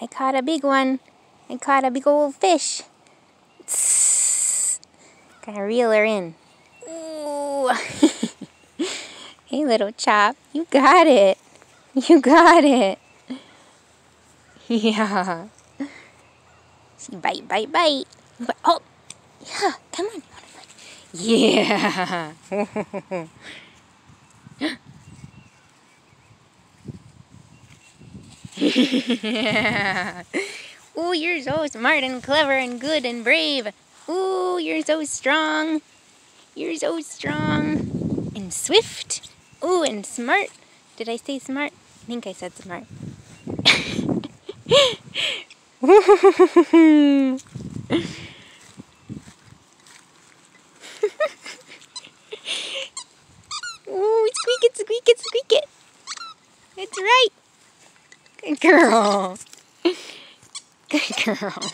I caught a big one. I caught a big old fish. Gotta reel her in. Ooh. Hey, little chop. You got it. You got it. Yeah. See, bite, bite, bite. Oh, yeah. Come on. Yeah. Yeah. Ooh, you're so smart and clever and good and brave. Ooh, you're so strong. You're so strong. And swift. Ooh, and smart. Did I say smart? I think I said smart. Ooh, squeak it, squeak it, squeak it. That's right. Good girl. Good girl.